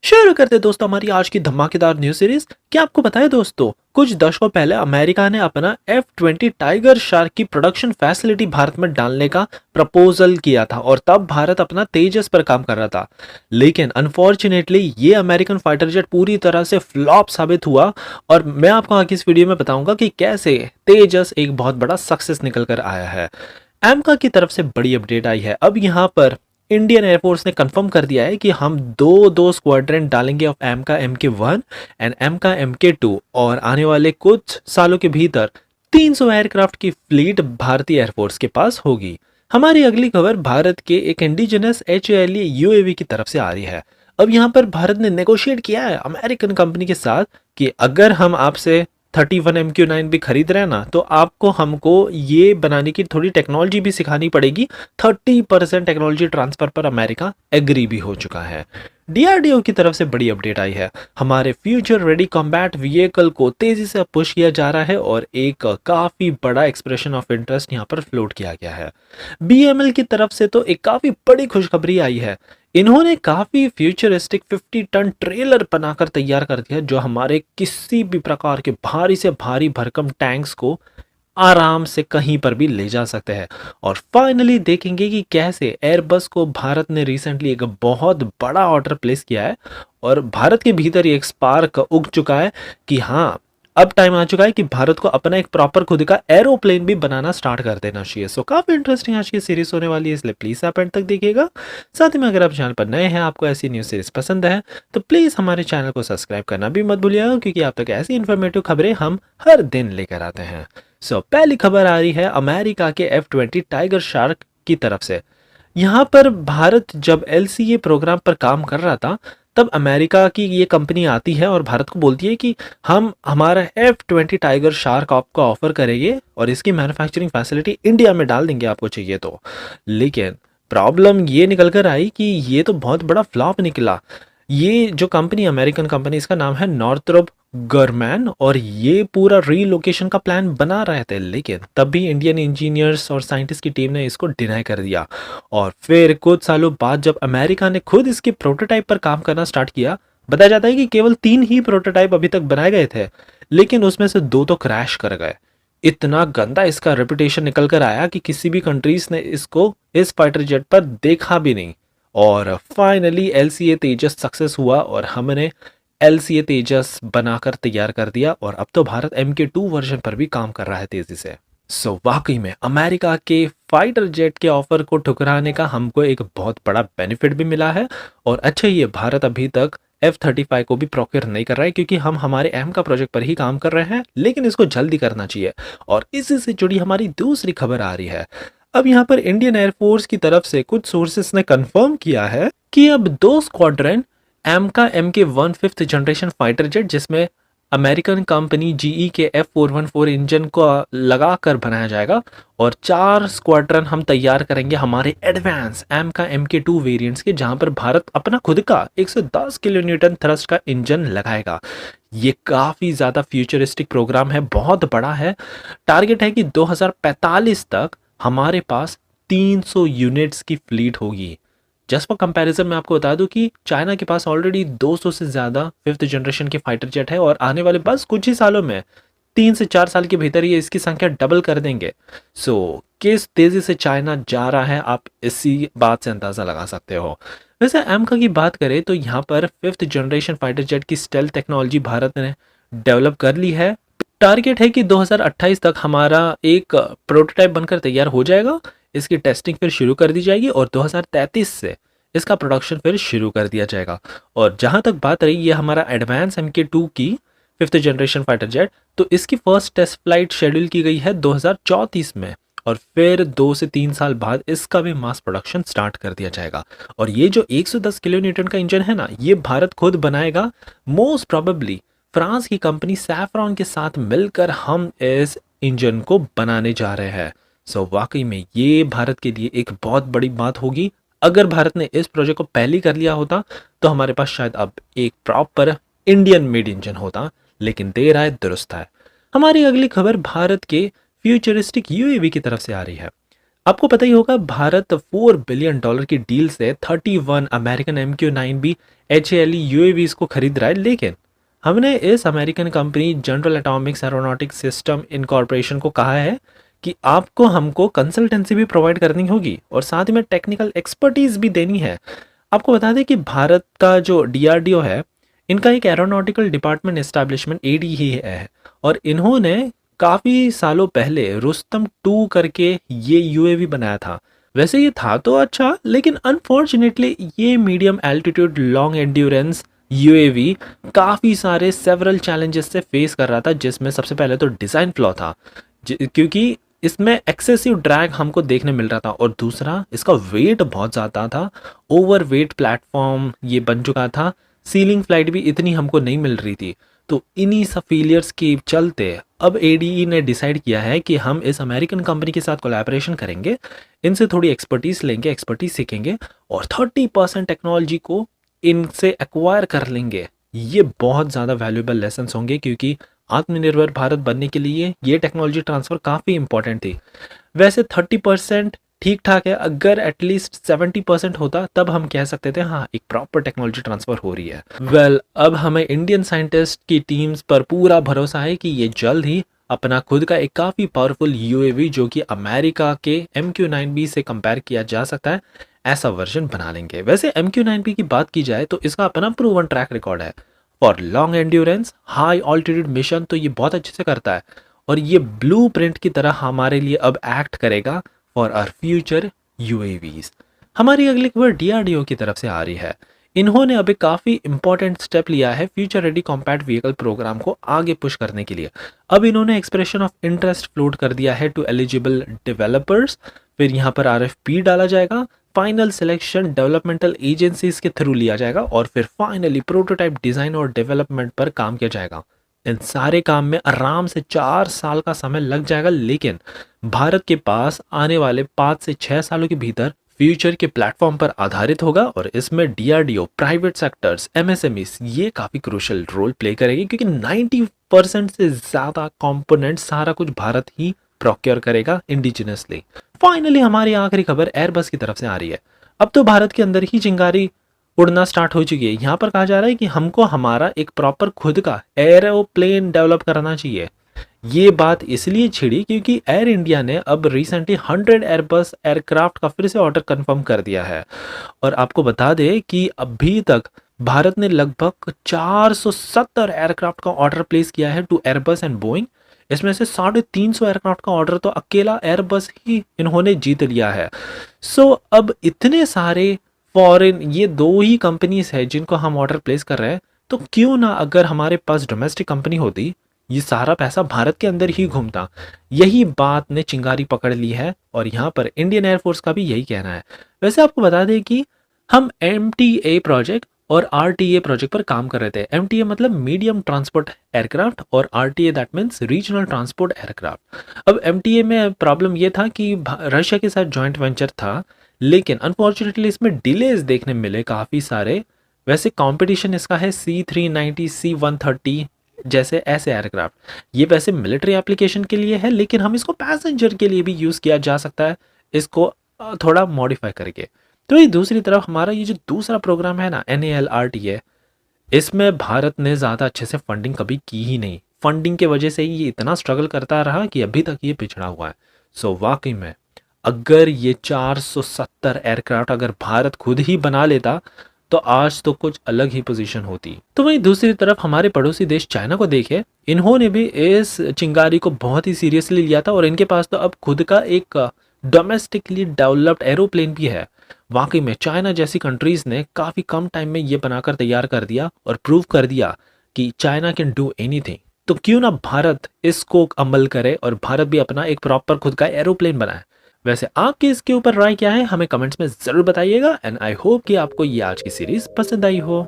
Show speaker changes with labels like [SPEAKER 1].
[SPEAKER 1] शुरू करते दोस्तों हमारी आज की धमाकेदार न्यूज सीरीज। क्या आपको पता है दोस्तों, कुछ दशकों पहले अमेरिका ने अपना F-20 टाइगर शार्क की प्रोडक्शन फैसिलिटी भारत में डालने का प्रपोजल किया था और तब भारत अपना तेजस पर काम कर रहा था। लेकिन अनफॉर्चुनेटली ये अमेरिकन फाइटर जेट पूरी तरह से फ्लॉप साबित हुआ और मैं आपको आगे इस वीडियो में बताऊंगा कि कैसे तेजस एक बहुत बड़ा सक्सेस निकल कर आया है। एमका की तरफ से बड़ी अपडेट आई है। अब यहाँ पर इंडियन एयरफोर्स ने कंफर्म कर दिया है कि हम दो दो स्क्वाड्रन डालेंगे ऑफ एम का MK1 एंड एम का MK2 और आने वाले कुछ सालों के भीतर 300 एयरक्राफ्ट की फ्लीट भारतीय एयरफोर्स के पास होगी। हमारी अगली खबर भारत के एक इंडिजिनस HALE UAV की तरफ से आ रही है। अब यहाँ पर भारत ने नेगोशिएट किया है अमेरिकन कंपनी के साथ कि अगर हम आपसे 31 MQ9 भी खरीद रहे हैं ना, तो आपको हमको ये बनाने की थोड़ी टेक्नोलॉजी भी सिखानी पड़ेगी। 30% टेक्नोलॉजी ट्रांसफर पर अमेरिका एग्री भी हो चुका है। DRDO की तरफ से बड़ी अपडेट आई है। हमारे फ्यूचर रेडी कॉम्बैट व्हीकल को तेजी से पुश किया जा रहा है और एक काफी बड़ा एक्सप्रेशन ऑफ इंटरेस्ट यहाँ पर फ्लोट किया गया है। BML की तरफ से तो एक काफी बड़ी खुशखबरी आई है। इन्होंने काफी फ्यूचरिस्टिक 50 टन ट्रेलर बनाकर तैयार कर दिया जो हमारे किसी भी प्रकार के भारी से भारी भरकम टैंक्स को आराम से कहीं पर भी ले जा सकते हैं। और फाइनली देखेंगे कि कैसे एयरबस को भारत ने रिसेंटली एक बहुत बड़ा ऑर्डर प्लेस किया है और भारत के भीतर ये एक स्पार्क उग चुका है कि हाँ, अब टाइम आ चुका है कि भारत को अपना एक प्रॉपर खुद का एरोप्लेन भी बनाना स्टार्ट कर देना चाहिए। सो काफी इंटरेस्टिंग आज की सीरीज होने वाली है, इसलिए प्लीज आप एंड तक देखिएगा। साथ ही में अगर आप चैनल पर नए हैं, आपको ऐसी न्यूज सीरीज पसंद है तो प्लीज हमारे चैनल को सब्सक्राइब करना भी मत भूलिएगा, क्योंकि आप तक ऐसी इन्फॉर्मेटिव खबरें हम हर दिन लेकर आते हैं। सो पहली खबर आ रही है अमेरिका के F-20 टाइगर शार्क की तरफ से। यहाँ पर भारत जब LCA प्रोग्राम पर काम कर रहा था, तब अमेरिका की ये कंपनी आती है और भारत को बोलती है कि हम हमारा F-20 टाइगर शार्क आपको ऑफर करेंगे और इसकी मैन्युफैक्चरिंग फैसिलिटी इंडिया में डाल देंगे आपको चाहिए तो। लेकिन प्रॉब्लम ये निकल कर आई कि ये तो बहुत बड़ा फ्लॉप निकला। ये जो कंपनी अमेरिकन कंपनी, इसका नाम है नॉर्थरोप गरमैन और ये पूरा रीलोकेशन का प्लान बना रहे थे, लेकिन तब भी इंडियन इंजीनियर्स और साइंटिस्ट की टीम ने इसको डिनाई कर दिया। और फिर कुछ सालों बाद जब अमेरिका ने खुद इसके प्रोटोटाइप पर काम करना स्टार्ट किया, बताया जाता है कि केवल 3 ही प्रोटोटाइप अभी तक बनाए गए थे, लेकिन उसमें से 2 तो क्रैश कर गए। इतना गंदा इसका रेपुटेशन निकल कर आया कि किसी भी कंट्रीज ने इसको इस फाइटर जेट पर देखा भी नहीं। और फाइनली LCA तेजस सक्सेस हुआ और हमने LCA तेजस बनाकर तैयार कर दिया और अब तो भारत MK2 वर्जन पर भी काम कर रहा है तेजी से। वाकई में अमेरिका के फाइटर जेट के ऑफर को ठुकराने का हमको एक बहुत बड़ा बेनिफिट भी मिला है। और अच्छा, ये भारत अभी तक F-35 को भी प्रोक्योर नहीं कर रहा है, क्योंकि हम हमारे एम का प्रोजेक्ट पर ही काम कर रहे हैं, लेकिन इसको जल्दी करना चाहिए। और इसी से जुड़ी हमारी दूसरी खबर आ रही है। अब यहाँ पर इंडियन एयरफोर्स की तरफ से कुछ सोर्सेस ने कंफर्म किया है कि अब 2 स्क्वाड्रन एम का MK1 5th generation fighter jet, जिसमें अमेरिकन कंपनी GE के F414 इंजन को लगाकर बनाया जाएगा, और 4 स्क्वाड्रन हम तैयार करेंगे हमारे एडवांस एम का MK2 वेरिएंट्स के, जहां पर भारत अपना खुद का 110 किलो न्यूटन थ्रस्ट का इंजन लगाएगा। ये काफी ज्यादा फ्यूचरिस्टिक प्रोग्राम है, बहुत बड़ा है। टारगेट है कि 2045 तक हमारे पास 300 यूनिट्स की फ्लीट होगी। जस्ट फॉर कंपैरिजन मैं आपको बता दूं कि चाइना के पास ऑलरेडी 200 से ज़्यादा 5th जनरेशन के फाइटर जेट है और आने वाले बस कुछ ही सालों में 3 से 4 साल के भीतर ये इसकी संख्या डबल कर देंगे। किस तेज़ी से चाइना जा रहा है, आप इसी बात से अंदाज़ा लगा सकते हो। वैसे एमका की बात करें तो यहाँ पर 5th जनरेशन फाइटर जेट की स्टेल्थ टेक्नोलॉजी भारत ने डेवलप कर ली है। टारगेट है कि 2028 तक हमारा एक प्रोटोटाइप बनकर तैयार हो जाएगा, इसकी टेस्टिंग फिर शुरू कर दी जाएगी और 2033 से इसका प्रोडक्शन फिर शुरू कर दिया जाएगा। और जहां तक बात रही ये हमारा एडवांस MK2 की 5th जनरेशन फाइटर जेट, तो इसकी फर्स्ट टेस्ट फ्लाइट शेड्यूल की गई है 2034 में और फिर 2 से 3 साल बाद इसका भी मास प्रोडक्शन स्टार्ट कर दिया जाएगा। और ये जो 110 किलो न्यूटन का इंजन है ना, ये भारत खुद बनाएगा। मोस्ट प्रोबेबली फ्रांस की कंपनी सैफ्रॉन के साथ मिलकर हम इस इंजन को बनाने जा रहे हैं। वाकई में ये भारत के लिए एक बहुत बड़ी बात होगी। अगर भारत ने इस प्रोजेक्ट को पहले कर लिया होता तो हमारे पास शायद अब एक प्रॉपर इंडियन मेड इंजन होता, लेकिन देर आए दुरुस्त है। हमारी अगली खबर भारत के फ्यूचरिस्टिक UAV की तरफ से आ रही है। आपको पता ही होगा भारत $4 बिलियन की डील से 31 अमेरिकन MQ-9 भी HALE UAVs को खरीद रहा है, लेकिन हमने इस American company general Atomics aeronautics system incorporation को कहा है कि आपको हमको कंसल्टेंसी भी प्रोवाइड करनी होगी और साथ ही में टेक्निकल एक्सपर्टीज भी देनी है। आपको बता दें कि भारत का जो DRDO है, इनका एक एरोनॉटिकल डिपार्टमेंट एस्टैब्लिशमेंट AD ही है और इन्होंने काफ़ी सालों पहले रुस्तम 2 करके ये UAV बनाया था। वैसे ये था तो अच्छा, लेकिन अनफॉर्चुनेटली ये medium altitude long endurance UAV काफ़ी सारे सेवरल चैलेंजेस से फेस कर रहा था, जिसमें सबसे पहले तो डिज़ाइन फ्लॉ था, क्योंकि इसमें एक्सेसिव ड्रैग हमको देखने मिल रहा था और दूसरा इसका वेट बहुत ज़्यादा था, ओवर वेट प्लेटफॉर्म ये बन चुका था, सीलिंग फ्लाइट भी इतनी हमको नहीं मिल रही थी। तो इन्हीं सब फेलियर्स के चलते अब ADE ने डिसाइड किया है कि हम इस अमेरिकन कंपनी के साथ कोलैबोरेशन करेंगे, इनसे थोड़ी एक्सपर्टीज लेंगे, एक्सपर्टीज सीखेंगे और 30% टेक्नोलॉजी को इनसे एक्वायर कर लेंगे। ये बहुत ज़्यादा वैल्यूएबल लेसन्स होंगे, क्योंकि आत्मनिर्भर भारत बनने के लिए ये टेक्नोलॉजी ट्रांसफ़र काफ़ी इंपॉर्टेंट थी। वैसे 30% ठीक ठाक है, अगर एटलीस्ट 70% होता तब हम कह सकते थे हाँ एक प्रॉपर टेक्नोलॉजी ट्रांसफ़र हो रही है। अब हमें इंडियन साइंटिस्ट की टीम्स पर पूरा भरोसा है कि ये जल्द ही अपना खुद का एक काफ़ी पावरफुल UAV, जो कि अमेरिका के MQ-9B से कंपेयर किया जा सकता है, ऐसा वर्जन बना लेंगे। वैसे MQ-9B की बात की जाए तो इसका अपना प्रूवन ट्रैक रिकॉर्ड है for long endurance high altitude mission, तो ये बहुत अच्छे से करता है और ये ब्लूप्रिंट की तरह हमारे लिए अब एक्ट करेगा फॉर आवर फ्यूचर UAVs। हमारी अगली खबर DRDO की तरफ से आ रही है। इन्होंने अभी काफ़ी इंपॉर्टेंट स्टेप लिया है future ready compact vehicle programme को आगे पुश करने के लिए। अब इन्होंने एक्सप्रेशन ऑफ इंटरेस्ट फ्लोट कर दिया है टू एलिजिबल डेवलपर्स, फिर यहाँ पर RFP डाला जाएगा, फाइनल सिलेक्शन डेवलपमेंटल एजेंसीज के थ्रू लिया जाएगा और फिर फाइनली प्रोटोटाइप डिज़ाइन और डेवलपमेंट पर काम किया जाएगा। इन सारे काम में आराम से 4 साल का समय लग जाएगा, लेकिन भारत के पास आने वाले 5 से 6 सालों के भीतर फ्यूचर के प्लेटफॉर्म पर आधारित होगा और इसमें DRDO, प्राइवेट सेक्टर्स, MSMEs ये काफ़ी क्रूशियल रोल प्ले करेगी, क्योंकि 90% से ज़्यादा कंपोनेंट सारा कुछ भारत ही प्रोक्योर करेगा इंडिजिनसली। फाइनली हमारी आखिरी खबर एयरबस की तरफ से आ रही है। अब तो भारत के अंदर ही चिंगारी उड़ना स्टार्ट हो चुकी है। यहाँ पर कहा जा रहा है कि हमको हमारा एक प्रॉपर खुद का एरोप्लेन डेवलप करना चाहिए। ये बात इसलिए छिड़ी क्योंकि एयर इंडिया ने अब रिसेंटली 100 एयरबस एयरक्राफ्ट का फिर से ऑर्डर कंफर्म कर दिया है और आपको बता दें कि अभी तक भारत ने लगभग 470 एयरक्राफ्ट का ऑर्डर प्लेस किया है टू एयरबस एंड बोइंग। इसमें से 350 एयरक्राफ्ट का ऑर्डर तो अकेला एयरबस ही इन्होंने जीत लिया है। सो अब इतने सारे फॉरेन ये 2 ही कंपनीज है जिनको हम ऑर्डर प्लेस कर रहे हैं, तो क्यों ना अगर हमारे पास डोमेस्टिक कंपनी होती, ये सारा पैसा भारत के अंदर ही घूमता। यही बात ने चिंगारी पकड़ ली है और यहाँ पर इंडियन एयरफोर्स का भी यही कहना है। वैसे आपको बता दें कि हम MTA प्रोजेक्ट और RTA प्रोजेक्ट पर काम कर रहे थे। MTA मतलब मीडियम ट्रांसपोर्ट एयरक्राफ्ट और RTA that means regional transport aircraft. अब MTA में प्रॉब्लम ये था कि रशिया के साथ जॉइंट वेंचर था, लेकिन अनफॉर्चुनेटली इसमें डिलेज देखने मिले काफ़ी सारे। वैसे कंपटीशन इसका है C390, C130 जैसे ऐसे एयरक्राफ्ट। ये वैसे मिलिट्री एप्लीकेशन के लिए है, लेकिन हम इसको पैसेंजर के लिए भी यूज़ किया जा सकता है, इसको थोड़ा मॉडिफाई करके। तो ये दूसरी तरफ हमारा ये जो दूसरा प्रोग्राम है ना NALRTA, इसमें भारत ने ज़्यादा अच्छे से फंडिंग कभी की ही नहीं। फंडिंग के वजह से ही ये इतना स्ट्रगल करता रहा कि अभी तक ये पिछड़ा हुआ है। सो वाकई में अगर ये 470 एयरक्राफ्ट अगर भारत खुद ही बना लेता तो आज तो कुछ अलग ही पोजीशन होती। तो वहीं दूसरी तरफ हमारे पड़ोसी देश चाइना को देखे, इन्होंने भी इस चिंगारी को बहुत ही सीरियसली लिया था और इनके पास तो अब खुद का एक डोमेस्टिकली डेवलप्ड एरोप्लेन भी है। वाकई में चाइना जैसी कंट्रीज ने काफ़ी कम टाइम में ये बनाकर तैयार कर दिया और प्रूव कर दिया कि चाइना कैन डू एनीथिंग। तो क्यों ना भारत इसको अमल करे और भारत भी अपना एक प्रॉपर खुद का एरोप्लेन बनाए। वैसे आपके इसके ऊपर राय क्या है, हमें कमेंट्स में ज़रूर बताइएगा एंड आई होप कि आपको ये आज की सीरीज पसंद आई हो।